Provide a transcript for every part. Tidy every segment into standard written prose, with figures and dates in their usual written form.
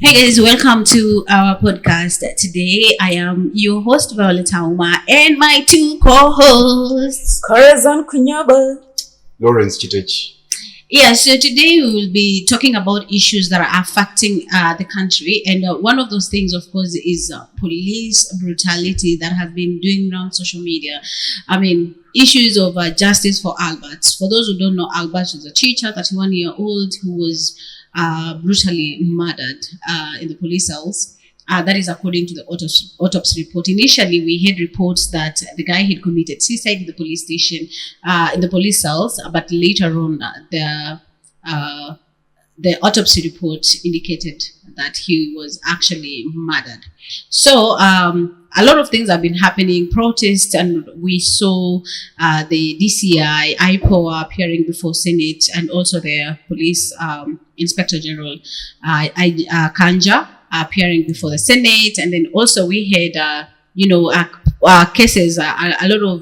Hey guys, welcome to our podcast. Today I am your host Violeta Uma and my two co-hosts Corazon Kunyaba, Lawrence Chitech. Yeah, so today we will be talking about issues that are affecting the country, and one of those things, of course, is police brutality that have been doing around social media. I mean, issues of justice for Albert. For those who don't know, Albert is a teacher, 31-year-old, who was brutally murdered in the police cells. That is according to the autopsy report. Initially, we had reports that the guy had committed suicide in the police station, in the police cells, but later on, the autopsy report indicated that he was actually murdered. So, a lot of things have been happening, protests, and we saw the DCI, IPOA appearing before Senate, and also the police Inspector General, Kanja, appearing before the Senate. And then also we had, cases, a lot of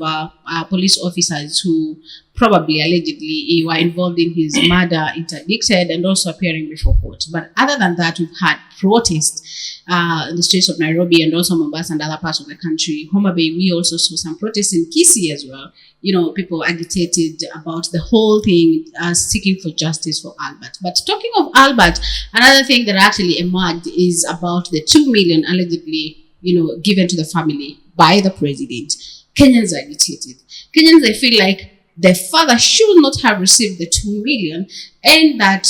police officers who probably allegedly were involved in his murder interdicted and also appearing before court. But other than that, we've had protests in the streets of Nairobi and also Mombasa and other parts of the country. Homa Bay, we also saw some protests in Kisii as well. People agitated about the whole thing, seeking for justice for Albert. But talking of Albert, another thing that actually emerged is about the 2 million allegedly, given to the family by the president. Kenyans are agitated. Kenyans, they feel like the father should not have received the 2 million and that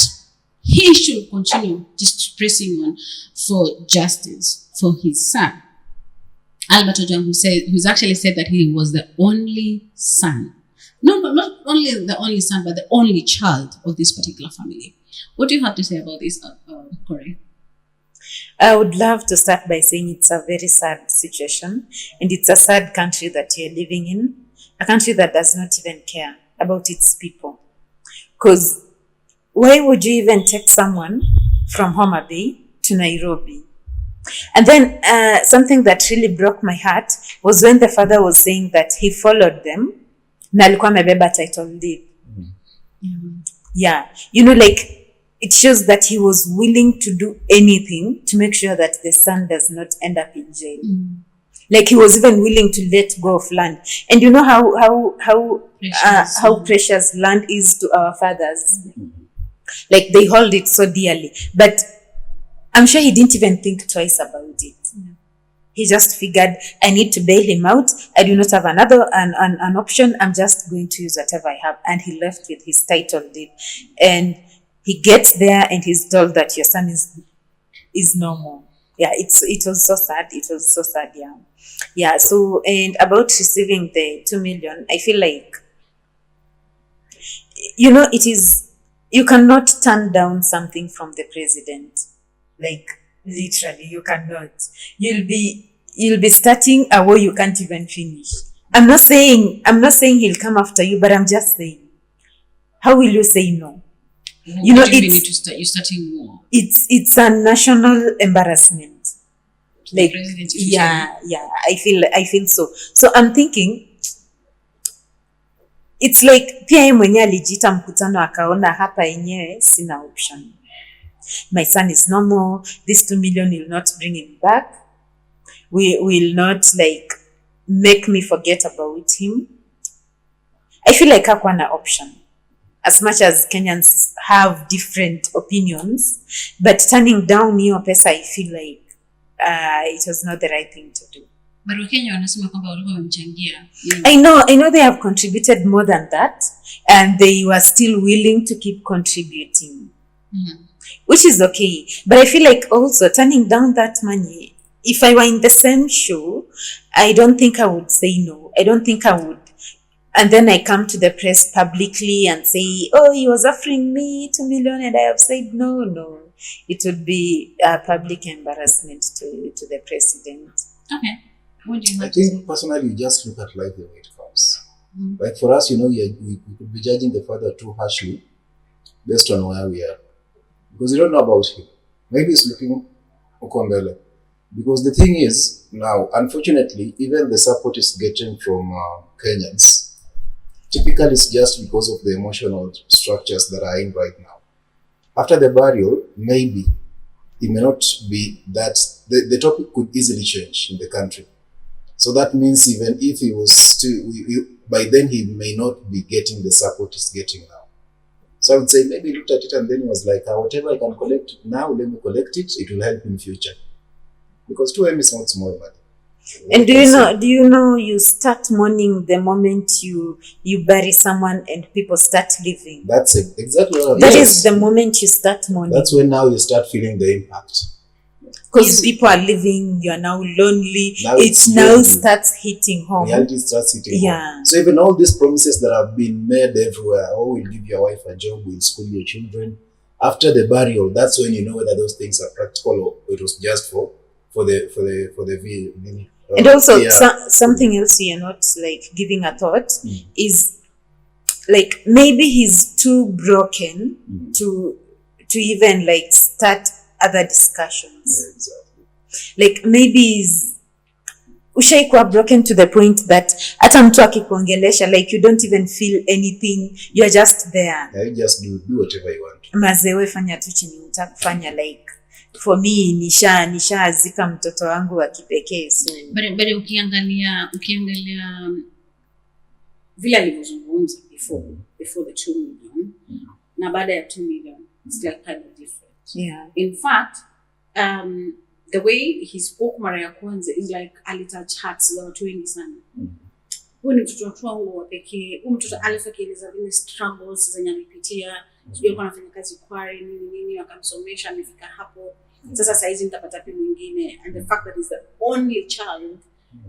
he should continue just pressing on for justice for his son. Albert Ojwang, who's actually said that he was the only son. No, not only the only son, but the only child of this particular family. What do you have to say about this, Corey? I would love to start by saying it's a very sad situation and it's a sad country that you're living in, a country that does not even care about its people. Because why would you even take someone from Homa Bay to Nairobi? And then something that really broke my heart was when the father was saying that he followed them na alikuwa amebeba title deed. Yeah, it shows that he was willing to do anything to make sure that the son does not end up in jail. Like he was even willing to let go of land. And you know how precious land is to our fathers. Like they hold it so dearly. But I'm sure he didn't even think twice about it. He just figured, I need to bail him out. I do not have an option. I'm just going to use whatever I have. And he left with his title deed. And he gets there and he's told that your son is no more. Yeah, it was so sad. It was so sad, yeah. Yeah, so, and about receiving the 2 million, I feel like, it is, you cannot turn down something from the president. Like, literally, you cannot. You'll be starting a war you can't even finish. I'm not saying he'll come after you, but I'm just saying, how will you say no? You're starting war. It's a national embarrassment. Like, yeah, I feel so. So I'm thinking, it's like pia yeye mwenyewe alijiita mkutano akaona hapa yenyewe sina option. My son is normal. This 2 million will not bring him back. Will not make me forget about him. I feel like hakuwa na option. As much as Kenyans have different opinions, but turning down hiyo pesa, I feel like it was not the right thing to do. But Wakenya wanasema kwamba walikuwa wamemchangia. I know they have contributed more than that, and they were still willing to keep contributing, which is okay. But I feel like also turning down that money, if I were in the same shoe, I don't think I would say no. I don't think I would. And then I come to the press publicly and say, oh, he was offering me 2 million and I have said no. It would be a public embarrassment to the president. Okay. What do you I think personally, you just look at life the way it comes. Like for us, we could be judging the father too harshly based on where we are. Because you don't know about him. Maybe he's looking ukombele. Because the thing is, now, unfortunately, even the support is getting from Kenyans. Typically, it's just because of the emotional structures that are in right now. After the burial, maybe it may not be that the topic could easily change in the country. So that means even if he was still, by then he may not be getting the support he's getting now. So I would say maybe he looked at it and then he was like, whatever I can collect now, let me collect it. It will help in future. Because 2M is not small money. And do you know you start mourning the moment you bury someone and people start living. That's it. Exactly what That is the moment you start mourning. That's when now you start feeling the impact. Because people are living, you are now lonely. Now it now starts hitting home. Reality starts hitting Yeah. home. So even all these promises that have been made everywhere, we'll give your wife a job, we'll school your children. After the burial, that's when you know whether those things are practical or it was just for the and also something else you're not like giving a thought is like maybe he's too broken to even like start other discussions. Yeah, exactly. Like maybe he's ushaikuwa broken to the point that hata mtu akikuongelesha like you don't even feel anything, you're just there. Yeah, you just do whatever you want. Mazewe fanya tu chenye utakufanya like for me nishaazika mtoto wangu wa kipekee. So but ukiangalia vile alivyozungumza before the 2 million na baada ya 2 million it's like kind of different. Yeah. In fact, the way he spoke mara ya kwanza is like alitouch hearts za watu wengi sana. Huyu ni mtoto wangu wa pekee. Huyu mtoto alifakieleza vile struggles zenye alipitia. Sijui alikuwa anafanya kazi kwari nini akamsomesha amefika hapo. Sasa saizi nitapata wapi mwingine, and the fact that he's the only child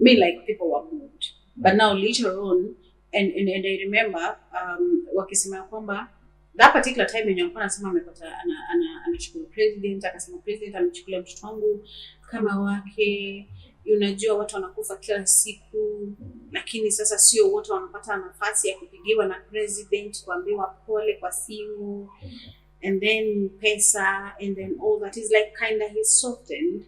made like people were moved. But now later on and I remember wakisema kwamba that particular time when alikuwa anasema amepata anashukuru president, akasema president amechukulia mtoto wangu kama wake. Unajua watu wanakufa kila siku, lakini sasa sio wote wanapata nafasi ya kupigiwa na president, kuambiwa pole kwa simu, and then pesa, and then all that is like kind of he softened.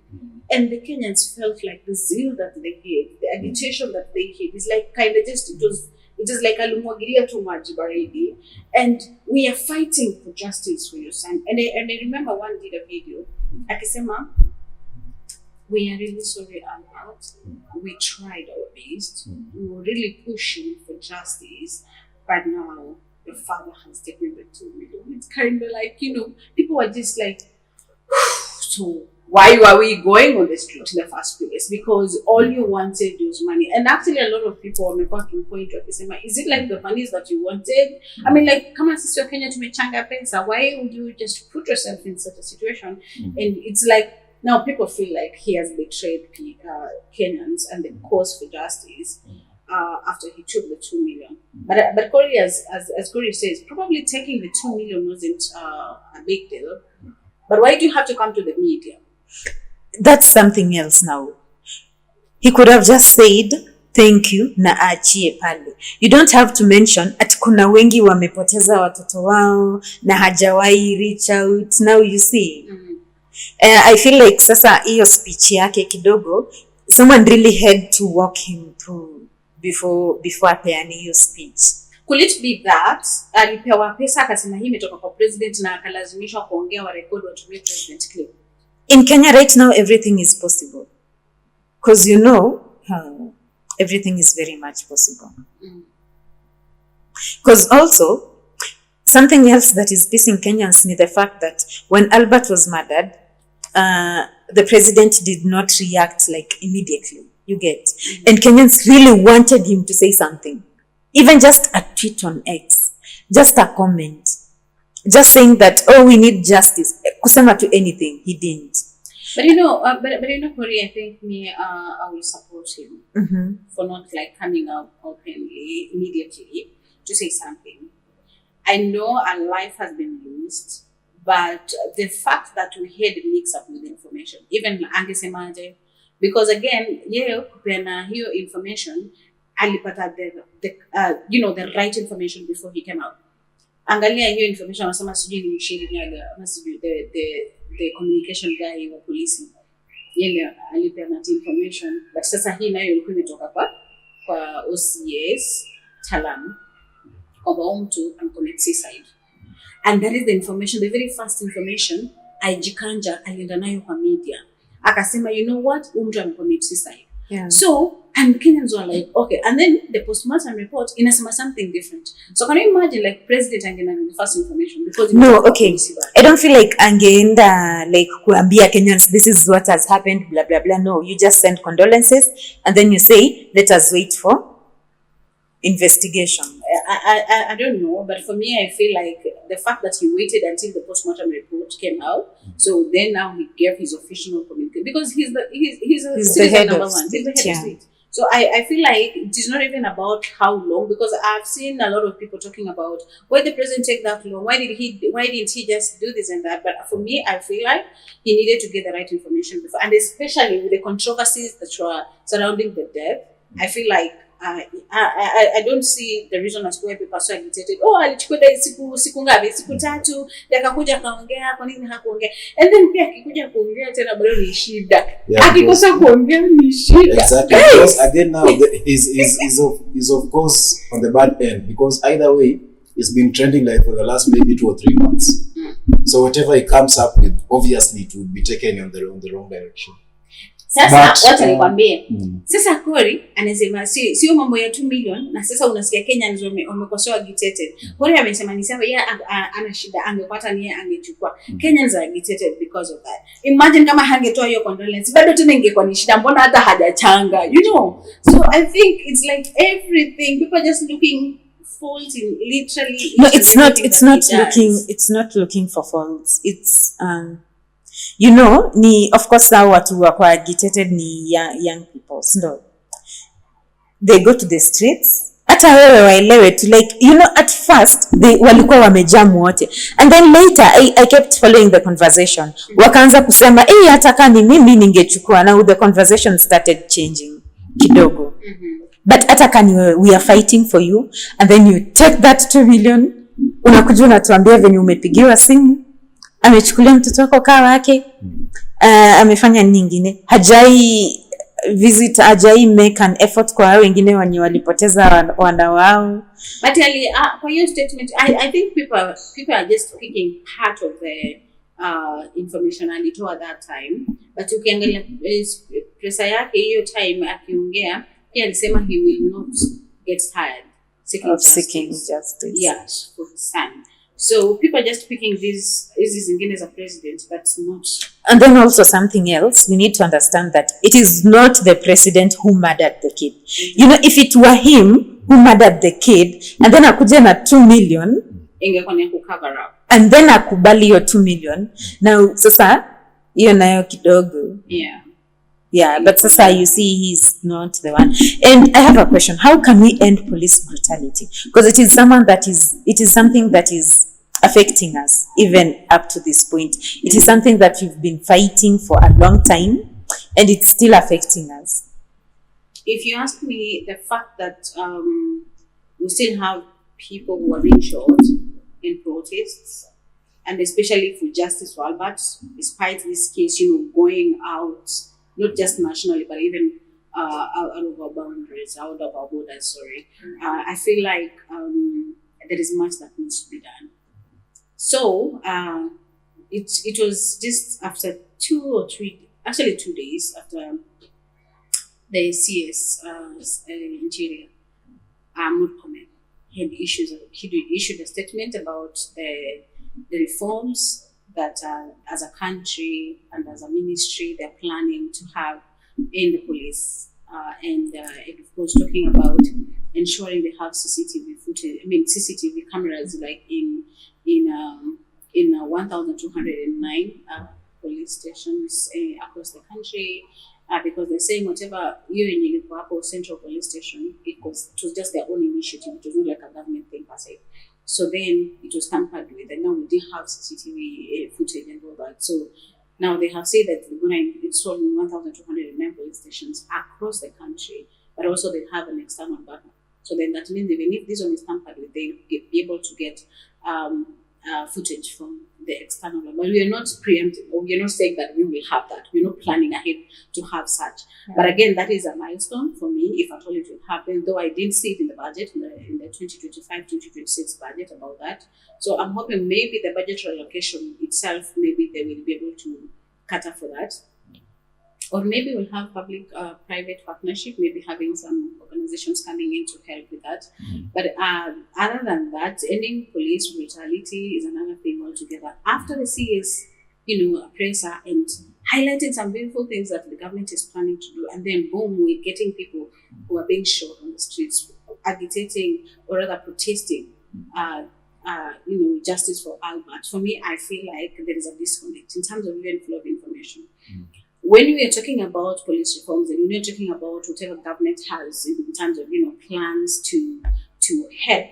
And the Kenyans felt like the zeal that they gave, the agitation that they gave is like kind of just it is like alimwagilia tu maji baridi, and we are fighting for justice for your son. And I remember one did a video akisema, we are really sorry, Albert. We tried our best. We were really pushing for justice, but now your father has taken the 2 million. It's kind of like, people are just like, so why were we going on the street in the first place? Because all you wanted was money. And actually a lot of people are making point to say, is it like the monies that you wanted? I mean, like, come on, sister Kenya to changa pesa. Why would you just put yourself in such a situation? And it's like, now people feel like he has betrayed Kenyans and the cause for justice after he took the 2 million. But Corey, as Corey says, probably taking the 2 million wasn't a big deal. But why do you have to come to the media? That's something else now. He could have just said thank you na aachie pale. You don't have to mention ati kuna wengi wamepoteza watoto wao na hajawahi reach out. Now you see. I feel like sasa hiyo speech yake kidogo, someone really had to walk him through before apeane hiyo speech. Could it be that alipewa pesa akasema hii imetoka kwa president na akalazimishwa kuongea wa record watumie president clip? In Kenya right now everything is possible. Because everything is very much possible. Because also something else that is pissing Kenyans is the fact that when Albert was murdered, the president did not react like immediately. You get? And Kenyans really wanted him to say something. Even just a tweet on X, just a comment, just saying that, we need justice. Kusema to anything, he didn't. But Corey, I think I will support him for not like coming out openly immediately to say something. I know a life has been lost, but the fact that we had a mix up with information, even angesemaje, because again, kupeana hiyo information, alipata the right information before he came out. Angalia hiyo information anasema sijui ni mshiri nyaga, ama sijui the communication guy wa polisi. Yeye alipeana information, but sasa hii nayo ilikuwa imetoka kwa OCS Talam kwamba mtu amecommit suicide. And that is the information, the very first information aijikanja alienda nayo kwa media akasema you know what mtu amecommit suicide. Yeah. So and Kenyans were like okay, and then the postmortem report inasema something different. So can you imagine like president angeenda the first information because no, okay, I don't feel like angeenda like kuambia Kenyans this is what has happened blah blah blah. No, you just send condolences and then you say let us wait for investigation. I don't know, but for me, I feel like the fact that he waited until the postmortem report came out, so then now he gave his official communication because he's the citizen number one. He's the head of state. So I feel like it is not even about how long, because I've seen a lot of people talking about why the president take that long, why didn't he just do this and that? But for me, I feel like he needed to get the right information before, and especially with the controversies that were surrounding the death, I feel like I don't see the reason as to why people are so agitated. Oh, alichukua siku ngapi? Siku 3, akakuja kaongea, kwa nini hakuongea? And then pia akikuja kuongea tena bado ni shida. Akikosa kuongea ni shida. Exactly. Because again now is of course on the bad end, because either way it's been trending like for the last maybe 2 or 3 months. So whatever he comes up with, obviously it will be taken in the wrong direction. Sasa wacha nikwambie. Sasa Kori anasema sio mambo ya 2 million, na sasa unasikia Kenyans wamekosoa agitated. Kori amesema ni sawa, yeye ana shida, angepata niye angechukua. Kenyans are agitated because of that. Imagine kama hangetoa hiyo condolence, bado tena ingekuwa ni shida, mbona hata hajachanga, you know. So I think it's like everything people just looking fault in literally. No, it's not looking for faults. It's you know, of course now watu wako agitated ni young people, no. They go to the streets, hata wewe waelewe tu, like you know, at first walikuwa wamejam wote, and then later I kept following the conversation. Wakaanza kusema hata kama mimi ningechukua, now the conversation started changing kidogo. But hata kama we are fighting for you, and then you take that 2 million, unakuja unatuambia venye umepigiwa simu, amechukulia mtoto wako kaa wake, amefanya nyingine, hajai visit, hajai make an effort kwa wengine wenye walipoteza wana wao. But for your statement, I think people are just picking part of the information alitoa that time, but ukiangalia presa yake hiyo time akiongea pia alisema he will not get tired seeking justice. Yes, for his son. So people are just picking these zingine as a president, but not. And then also something else, we need to understand that it is not the president who murdered the kid. You know, if it were him who murdered the kid, and then akuja na 2 million, ingekuwa ni cover up. And then akubali your 2 million. Now, sasa, hiyo nayo kidogo. Yeah, but sasa you see he's not the one. And I have a question. How can we end police brutality? Because it is something that is affecting us even up to this point. It is something that we've been fighting for a long time, and it's still affecting us. If you ask me, the fact that we still have people who are being shot in protests, and especially for justice for Albert, despite this case, going out, not just nationally, but even out of our boundaries, out of our borders, I feel like there is much that needs to be done. So it was just after 2 days after the CS Interior, Murkomen had issued a statement about the reforms that as a country and as a ministry they're planning to have in the police, and of course talking about ensuring they have CCTV footage. CCTV cameras like in 1,209 police stations across the country, because they're saying whatever central police station, it was just their own initiative. It was not like a government thing per se. So then it was tampered with, and now we did have CCTV footage and all that. So now they have said that they're going to install 1,209 police stations across the country, but also they have an external backup. So then that means even if this one is tampered with, they'll be able to get footage from the external one. But we are not preempting, or we are not saying that we will have that. We're not planning ahead to have such. Yeah. But again, that is a milestone for me, if at all it will happen, though I didn't see it in the budget, in the 2025-2026 budget about that. So I'm hoping maybe the budgetary allocation itself, maybe they will be able to cater for that. Or maybe we'll have public-private partnership, maybe having some organizations coming in to help with that. But other than that, ending police brutality is another thing altogether. After the CS, appraiser and highlighting some beautiful things that the government is planning to do, and then boom, we're getting people who are being shot on the streets, agitating or rather protesting, justice for Albert. For me, I feel like there is a disconnect in terms of even flow of information. When we are talking about police reforms and when we are talking about whatever government has in terms of plans to help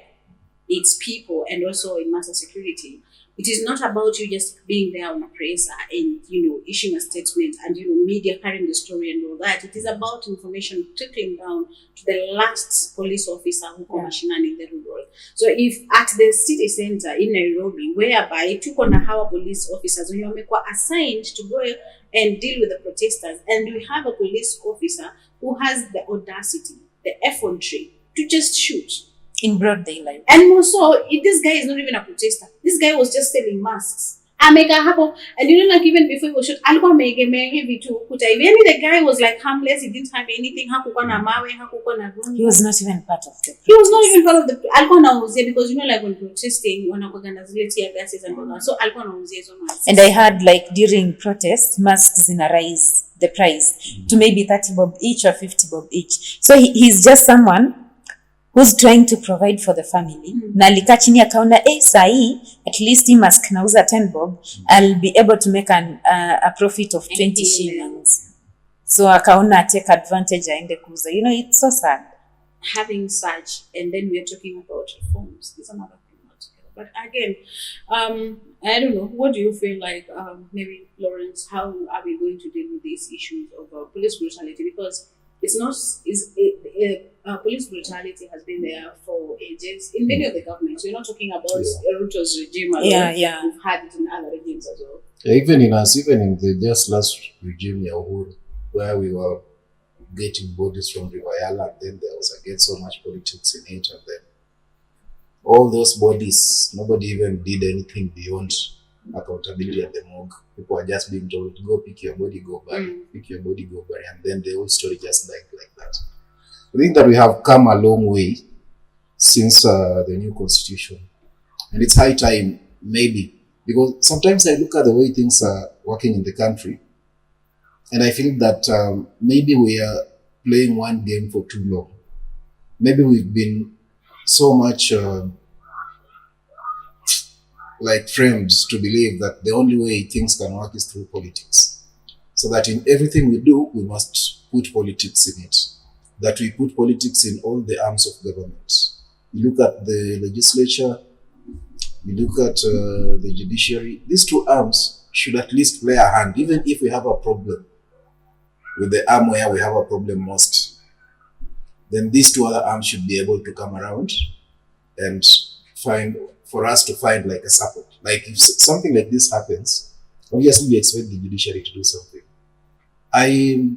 its people and also in matter security, it is not about you just being there on a presser and issuing a statement and media carrying the story and all that. It is about information trickling down to the last police officer who commissioned in the rural. So if at the city center in Nairobi, whereby tuko na hawa police officers who wamekuwa assigned to go and deal with the protesters, and we have a police officer who has the audacity, the effrontery to just shoot in broad daylight. And more so, this guy is not even a protester. This guy was just selling masks. And even before he was shot, the guy was like harmless. He didn't have anything. He was not even part of the protest. He was not even part of the because when protesting, when gases and all that. So and I heard during protest, masks in a rise the price to maybe 30 bob each or 50 bob each. So he's just someone who's trying to provide for the family. Na alikaa chini akaona sahi at least hii mask nauza 10 bob, I'll be able to make a profit of 20 shillings. So akaona take advantage aende kuuza. It's so sad. Having such, and then we're talking about reforms, is another thing altogether. But again, I don't know, what do you feel like, maybe Lawrence, how are we going to deal with these issues of police brutality? Because police brutality has been there for ages in many of the governments. We're not talking about Rutos regime alone. Yeah. We've had it in other regimes as well. Even in the just last regime, Uhuru, where we were getting bodies from River Yala, and then there was again so much politics in it, and then all those bodies, nobody even did anything beyond accountability at the morgue. People are just being told, go pick your body, go bury, pick your body, go bury, and then the whole story just died like that. I think that we have come a long way since the new constitution, and it's high time, maybe, because sometimes I look at the way things are working in the country, and I feel that maybe we are playing one game for too long. Maybe we've been so much framed to believe that the only way things can work is through politics. So that in everything we do, we must put politics in it. That we put politics in all the arms of government. You look at the legislature, you look at the judiciary. These two arms should at least play a hand, even if we have a problem with the arm where we have a problem most. Then these two other arms should be able to come around and for us to find a support. If something like this happens, obviously we expect the judiciary to do something. I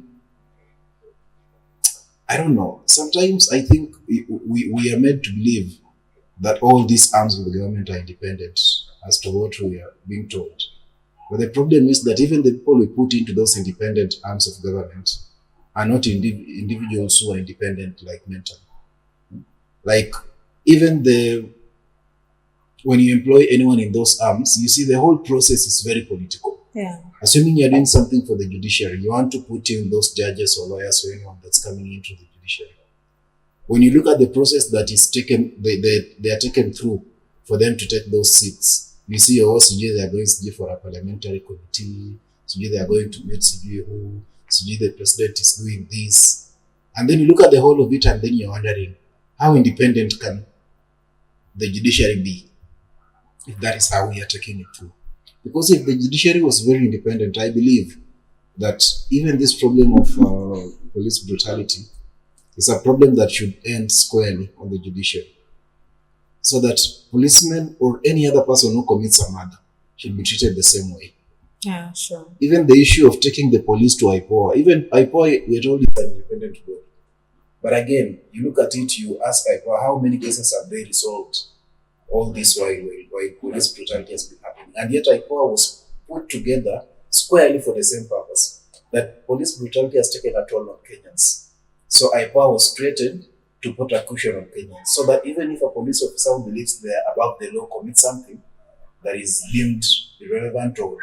don't know. Sometimes I think we are made to believe that all these arms of the government are independent as to what we are being told. But the problem is that even the people we put into those independent arms of government are not individuals who are independent mentally. When you employ anyone in those arms, you see the whole process is very political. Yeah. Assuming you're doing something for the judiciary, you want to put in those judges or lawyers or anyone that's coming into the judiciary. When you look at the process that is taken, they are taken through for them to take those seats, you see, they are going to for a parliamentary committee, they are going to meet who, the president is doing this. And then you look at the whole of it and then you're wondering, how independent can the judiciary be if that is how we are taking it through? Because if the judiciary was very independent, I believe that even this problem of police brutality is a problem that should end squarely on the judiciary. so that policemen or any other person who commits a murder should be treated the same way. Yeah, sure. Even the issue of taking the police to IPOA, even IPOA, we're told it's an independent body. But again, you look at it, you ask IPOA, how many cases have they resolved all this while police brutality has been happening? And yet IPOA was put together squarely for the same purpose, that police brutality has taken a toll on Kenyans. So IPOA was created to put a cushion on Kenyans, so that even if a police officer who believes they are above the law commits something that is deemed irrelevant or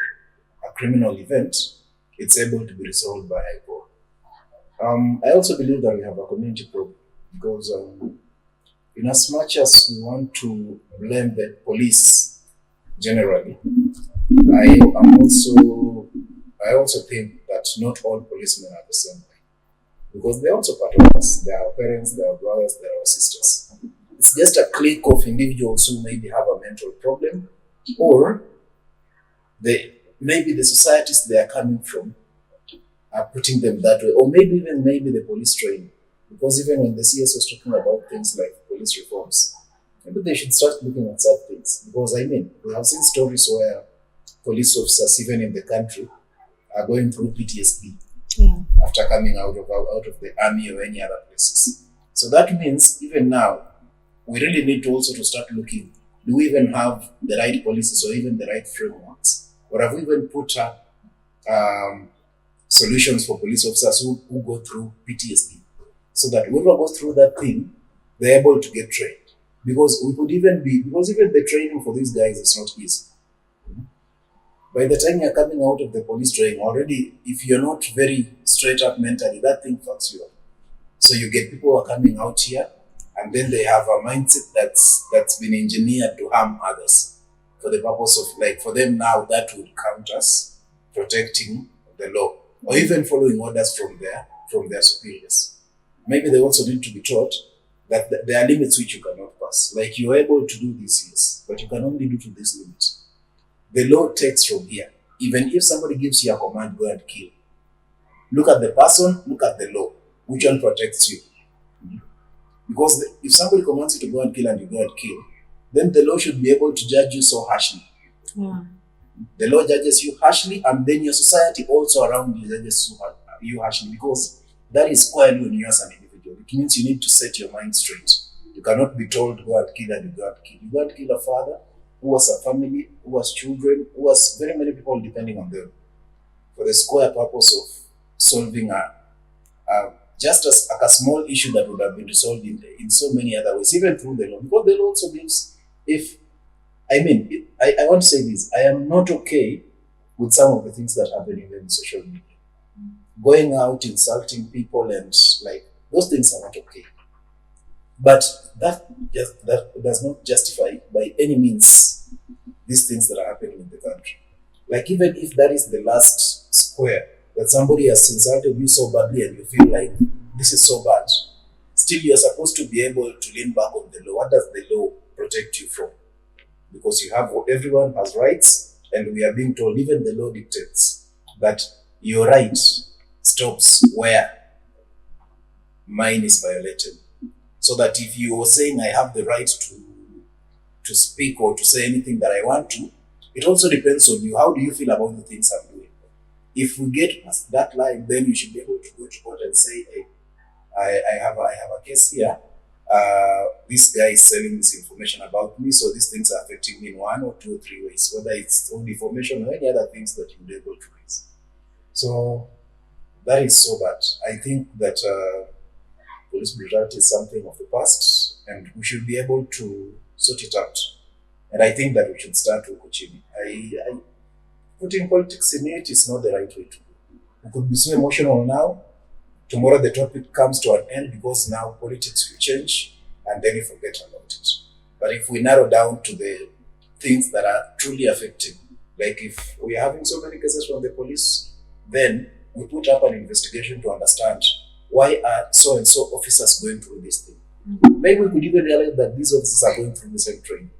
a criminal event, it's able to be resolved by IPOA. I also believe that we have a community problem, because in as much as we want to blame the police generally, I also think that not all policemen are the same way, because they're also part of us. They are our parents, they are our brothers, they are our sisters. It's just a clique of individuals who maybe have a mental problem, or maybe the societies they are coming from are putting them that way, or maybe the police training. Because even when the CS was talking about things like police reforms, maybe they should start looking at such things. Because we have seen stories where police officers, even in the country, are going through PTSD after coming out of the army or any other places. So that means even now, we really need to also to start looking, do we even have the right policies or even the right frameworks? Or have we even put up solutions for police officers who go through PTSD, so that whoever goes through that thing, they're able to get trained? Because even the training for these guys is not easy. By the time you're coming out of the police training, already, if you're not very straight up mentally, that thing fucks you up. So you get people who are coming out here, and then they have a mindset that's been engineered to harm others, for the purpose of, for them now, that would count as protecting the law, or even following orders from their superiors. Maybe they also need to be taught that there are limits which you cannot pass. Like, you're able to do this, yes, but you can only do to this limit. The law takes from here. Even if somebody gives you a command, go and kill. Look at the person, look at the law. Which one protects you? Because if somebody commands you to go and kill and you go and kill, then the law should be able to judge you so harshly. Yeah. The law judges you harshly, and then your society also around you judges you harshly, because that is squarely on you as an individual. It means you need to set your mind straight. You cannot be told go and kill and you go and kill. You go and kill a father who has a family, who has children, who has very many people depending on them, for the square purpose of solving just as a small issue that would have been resolved in so many other ways, even through the law. Because the law also gives, I want to say this, I am not okay with some of the things that happen even in social media. Going out, insulting people, and those things are not okay. But that does not justify by any means these things that are happening in the country. Even if that is the last square, that somebody has insulted you so badly and you feel like this is so bad, still you're supposed to be able to lean back on the law. What does the law protect you from? Because everyone has rights, and we are being told, even the law dictates that your right stops where mine is violated. So that if you are saying I have the right to speak or to say anything that I want to, it also depends on you. How do you feel about the things I'm doing? If we get past that line, then you should be able to go to court and say, hey, I have a case here. This guy is selling this information about me, so these things are affecting me in 1 or 2 or 3 ways, whether it's through defamation or any other things that you'll be able to raise. So that is so bad. I think that police brutality is something of the past, and we should be able to sort it out. And I think that we should start with Kuchini. Putting politics in it is not the right way to go. We could be so emotional now. Tomorrow the topic comes to an end, because now politics will change, and then you forget about it. But if we narrow down to the things that are truly affecting, like if we are having so many cases from the police, then we put up an investigation to understand why are so and so officers going through this thing. Maybe we could even realize that these officers are going through the same training.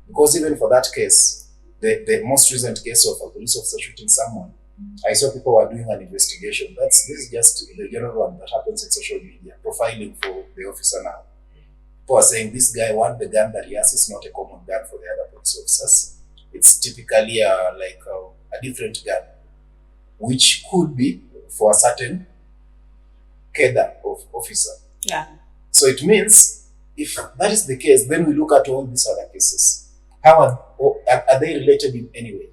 Because even for that case, the most recent case of a police officer shooting someone, I saw people were doing an investigation. This is just the general one that happens in social media, profiling for the officer now. people are saying this guy, the gun that he has is not a common gun for the other police officers. It's typically a different gun, which could be for a certain cadre of officer. Yeah. So it means if that is the case, then we look at all these other cases. How are they related in any way?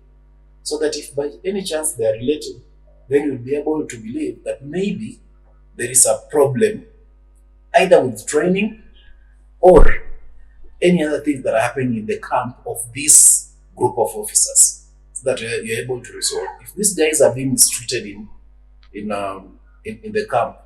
So that if by any chance they are related, then you'll be able to believe that maybe there is a problem either with training or any other things that are happening in the camp of this group of officers, so that you're able to resolve. If these guys are being mistreated in the camp,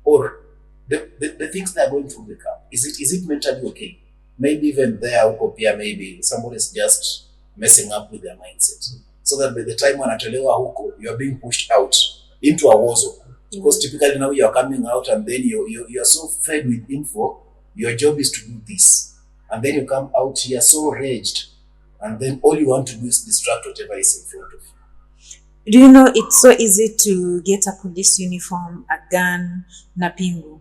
or the things that are going through the camp, is it mentally okay? Maybe even there, maybe somebody's just messing up with their mindset, so that by the time wanatolewa huko, you're being pushed out into a war zone. Because typically now you're coming out and then you're so fed with info, your job is to do this. And then you come out here so raged, and then all you want to do is distract whatever is in front of you. Do you know it's so easy to get a police uniform, a gun, na pingu?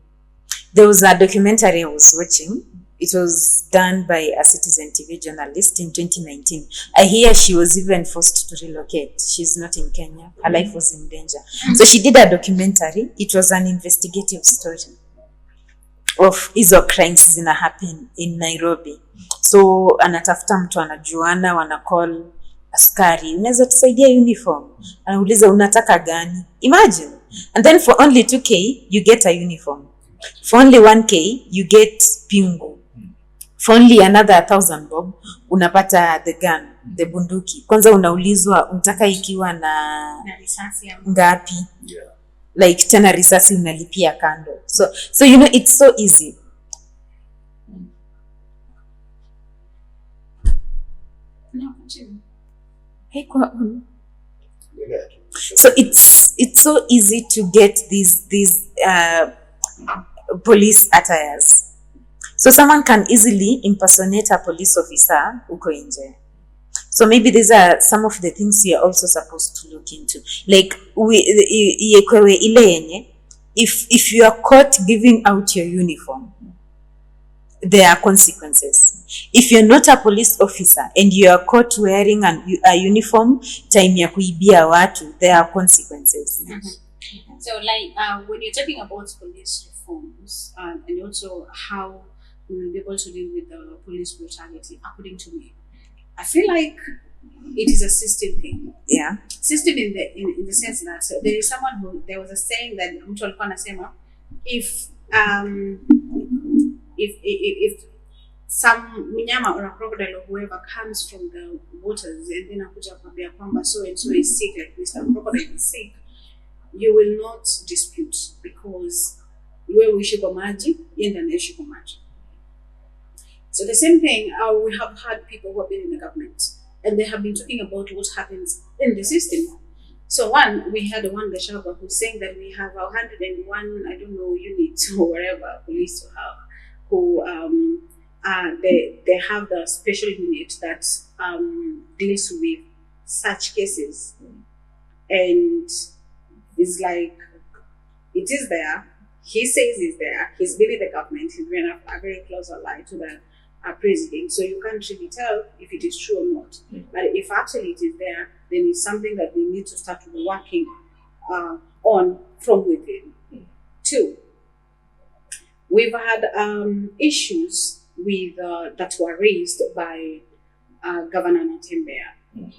There was a documentary I was watching. It was done by a Citizen TV journalist in 2019. I hear she was even forced to relocate. She's not in Kenya. Her life was in danger. So she did a documentary. It was an investigative story of hizo crimes zina happen in Nairobi. So anatafuta mtu anajuana, wana call askari, unaweza tusaidia uniform? Anauliza unataka gani? Imagine. And then for only 2K, you get a uniform. For only 1K, you get pingu. For only another 1,000 bob, unapata the gun, the bunduki. Kwanza unaulizwa, unataka ikiwa na risasi ngapi? Yeah. Like tena risasi unalipia kando. So you know, it's so easy. So it's so easy to get these police attires. So someone can easily impersonate a police officer uko nje. So maybe these are some of the things we are also supposed to look into. Like if you are caught giving out your uniform, there are consequences. If you're not a police officer and you are caught wearing a uniform time ya kuibia watu, there are consequences. Mm-hmm. So like when you're talking about police reforms and also how we will be able to deal with the police brutality, according to me, I feel like it is a system thing. Yeah. System in the sense that there is someone who, there was a saying that mtu alikuwa anasema, if some mnyama or a crocodile or whoever comes from the waters and then akuja kwambia kwamba so and so is sick, like Mr. Crocodile is sick, you will not dispute because wewe uishi kwa maji, yeye ndiye anaishi kwa maji. So the same thing, we have had people who have been in the government and they have been talking about what happens in the system. So we had one Gashaba who's saying that we have 101, I don't know, units or whatever, police who they have the special unit that deals with such cases. And it's like, it is there. He says it's there. He's been in the government. He's been a very close ally to the president. So you can't really tell if it is true or not. Mm. But if actually it is there, then it's something that we need to start working on from within. Mm. 2, we've had issues with that were raised by Governor Natembeya. Mm.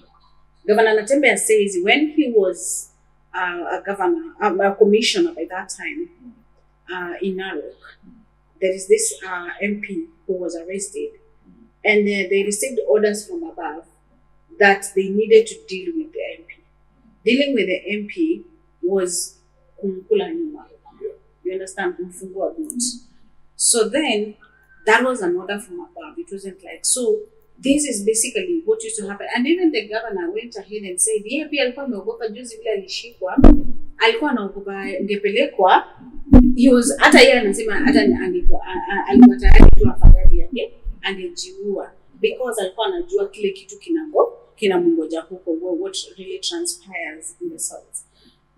Governor Natembeya says when he was a governor, a commissioner by that time in Narok, there is this MP who was arrested, and they received orders from above that they needed to deal with the MP. Dealing with the MP was kumkula nyuma. You understand? Kumfungua boot. So then that was an order from above. It wasn't like, so this is basically what used to happen. And even the governor went ahead and said, yeah, pia alikuwa ameogopa juzi vile alishikwa, alikuwa anaogopa ngepelekwa. He was, hata yeye anasema hata alikuwa tayari tu afadhali yake angejiua because alikuwa anajua kile kitu kinamngoja huko, what really transpires in the south.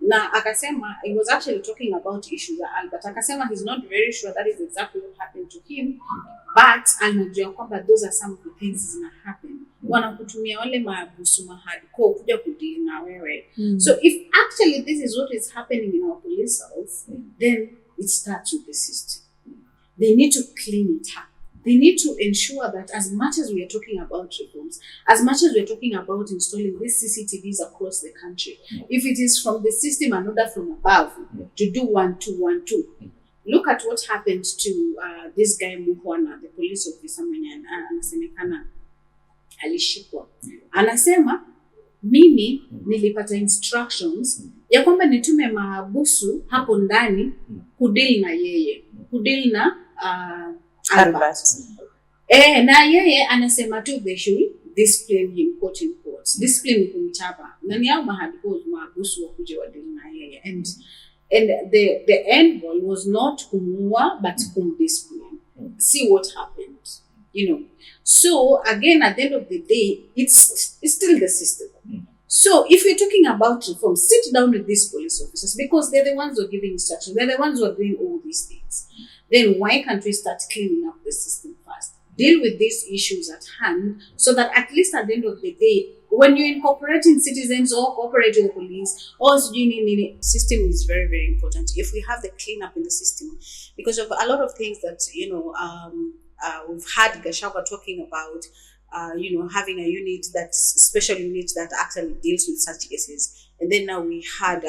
na akasema he was actually talking about issues za Albert. Akasema he's not very sure that is exactly what happened to him, but anajua kwamba those are some of the things zina happen. Wanakutumia wale mabusu mahardcore kuja kudeal na wewe. So if actually this is what is happening in our police cells, then it starts with the system. They need to clean it up. They need to ensure that as much as we are talking about reforms, as much as we are talking about installing these CCTVs across the country, if it is from the system and not from above, to do 1, 2, 1, 2. Look at what happened to this guy Muhwana, the police officer mwenye anasemekana alishikwa. Anasema mimi nilipata instructions ya kwamba nitume mahabusu hapo ndani kudeal na yeye, kudeal na Albert. Na yeye anasema tu they should discipline him, quote in quotes. Discipline kumchapa. Na ni hao mahabusu wakuje wadeal na yeye. And the end goal was not kumua but kumdiscipline. See what happened, you know. So again, at the end of the day, it's still the system. So if you're talking about reform, sit down with these police officers because they're the ones who are giving instructions. They're the ones who are doing all these things. Then why can't we start cleaning up the system first? Deal with these issues at hand so that at least at the end of the day, when you're incorporating citizens or cooperating with the police, or system is very, very important. If we have the cleanup in the system, because of a lot of things that, you know, we've had Gachagua talking about, you know, having a unit, that special unit that actually deals with such cases. And then now we had,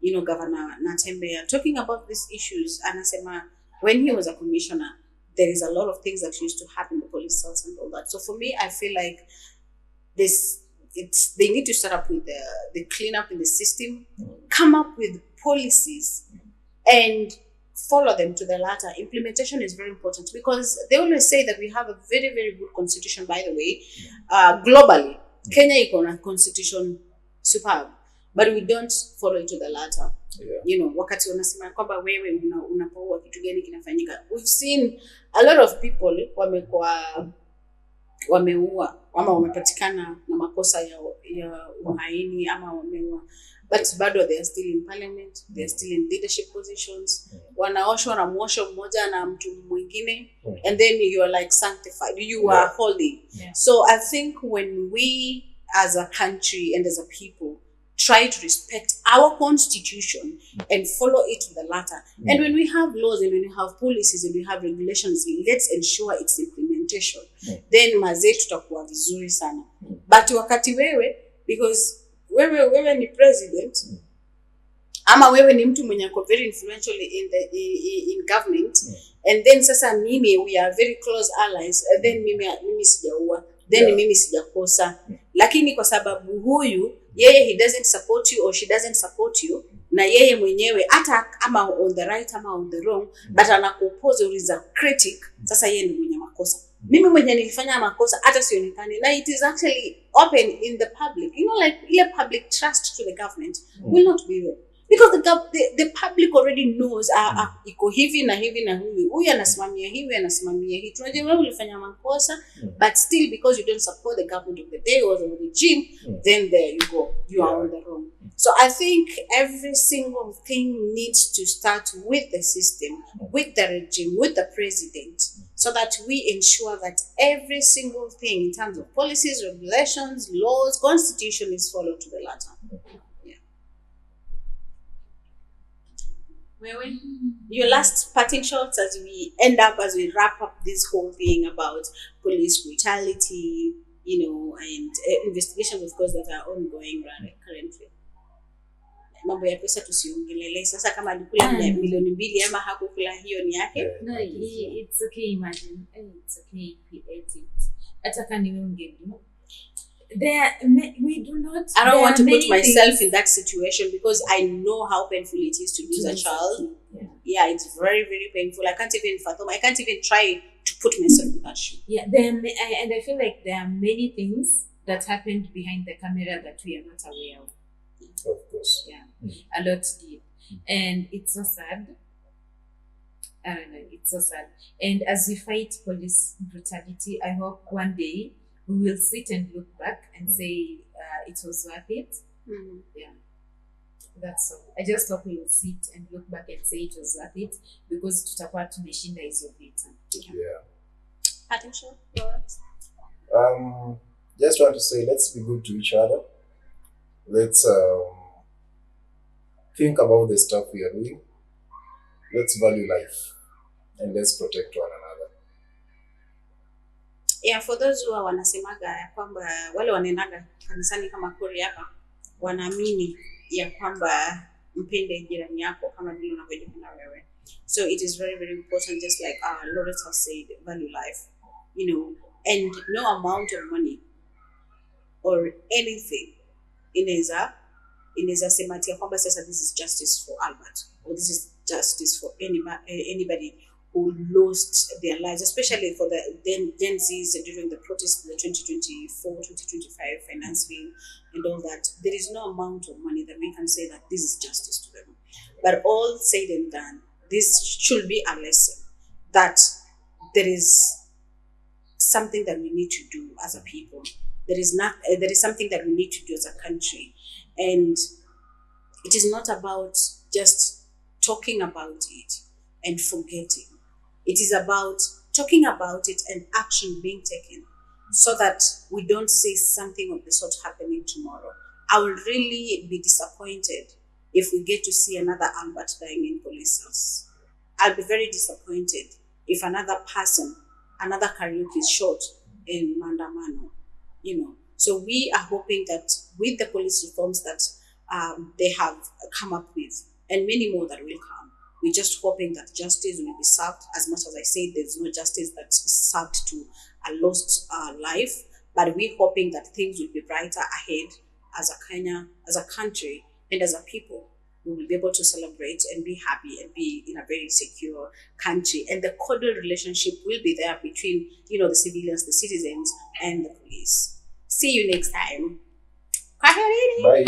you know, Governor Natembeya talking about these issues. And Asema, when he was a commissioner, there is a lot of things that used to happen in the police cells and all that. So for me, I feel like they need to start up with the cleanup in the system, come up with policies, and follow them to the latter. Implementation is very important because they always say that we have a very, very good constitution, by the way. Globally, Kenya iko na constitution superb, but we don't follow it to the latter. You know, wakati wanasema kwamba wewe unapoua kitu gani kinafanyika. We've seen a lot of people wameua ama wamepatikana na makosa ya uhaini ama wameua, but bado they are still in parliament, they are still in leadership positions. Wanaoshwa na mwosho mmoja na mtu mwingine, and then you are like sanctified, you are holy. So I think when we as a country and as a people try to respect our constitution and follow it to the latter, and when we have laws and when we have policies and we have regulations, let's ensure its implementation, then mazee tutakuwa vizuri sana. But wakati wewe, because wewe ni president, ama wewe ni mtu mwenye ako very influential in government, and then sasa mimi we are very close allies, and then mimi sijaua, then mimi sijakosa, lakini kwa sababu huyu yeye he doesn't support you or she doesn't support you, na yeye mwenyewe hata ama on the right ama on the wrong, but anakuoppose or is a critic, sasa yeye ni mwenye makosa. Mimi mwenye nilifanya makosa hata sionekane, na it is actually open in the public, you know, like ile public trust to the government will not be there because the public already knows iko hivi na hivi na huyu anasimamia hivi anasimamia hii. Tunajua wewe ulifanya makosa, but still because you don't support the government of the day or the regime, then there you go, you are on the wrong. So I think every single thing needs to start with the system, with the regime, with the president, so that we ensure that every single thing in terms of policies, regulations, laws, constitution is followed to the latter. Your last parting shots as we wrap up this whole thing about police brutality, you know, and investigations, of course, that are ongoing currently. Mambo ya pesa tusiongelele. Sasa kama alikula milioni 2 ama hakukula, hiyo ni yake. No, it's okay, imagine. It's okay, create it. Ataka niwe ungeni. We do not. I don't want to put myself in that situation because I know how painful it is to lose a child. Yeah, it's very, very painful. I can't even fathom. I can't even try to put myself in that shoe. Yeah, and I feel like there are many things that happened behind the camera that we are not aware of. Of course. Yeah, a lot did, and it's so sad. I don't know, it's so sad. And as we fight police brutality, I hope one day we will sit and look back and say it was worth it. Yeah. That's all. I just hope we will sit and look back and say it was worth it, because tutakuwa tumeshinda hizo vita. Yeah. Attention. Just want to say, let's be good to each other. Let's think about the stuff we are doing. Let's value life, and let's protect one another. Yeah, for those who wanasemaga ya kwamba wale wanaendaga kanisani kama kuri hapa wanaamini ya kwamba mpende jirani yako kama vile unavyojipenda wewe. So it is very, very important, just like Lourdes has said, value life, you know, and no amount of money or anything inaweza sema ati ya kwamba sasa this is justice for Albert, or this is justice for anybody who lost their lives, especially for the Gen Zs during the protest, the 2024-2025 finance bill and all that. There is no amount of money that we can say that this is justice to them. But all said and done, this should be a lesson that there is something that we need to do as a people. There is something that we need to do as a country. And it is not about just talking about it and forgetting. It is about talking about it and action being taken so that we don't see something of the sort happening tomorrow. I will really be disappointed if we get to see another Albert dying in police cells. I'll be very disappointed if another person, another Kariuki is shot in Mandamano, you know. So we are hoping that with the police reforms that they have come up with, and many more that will come, we're just hoping that justice will be served. As much as I say there's no justice that is served to a lost life, but we're hoping that things will be brighter ahead as a Kenya, as a country, and as a people. We will be able to celebrate and be happy and be in a very secure country. And the cordial relationship will be there between, you know, the civilians, the citizens, and the police. See you next time. Bye.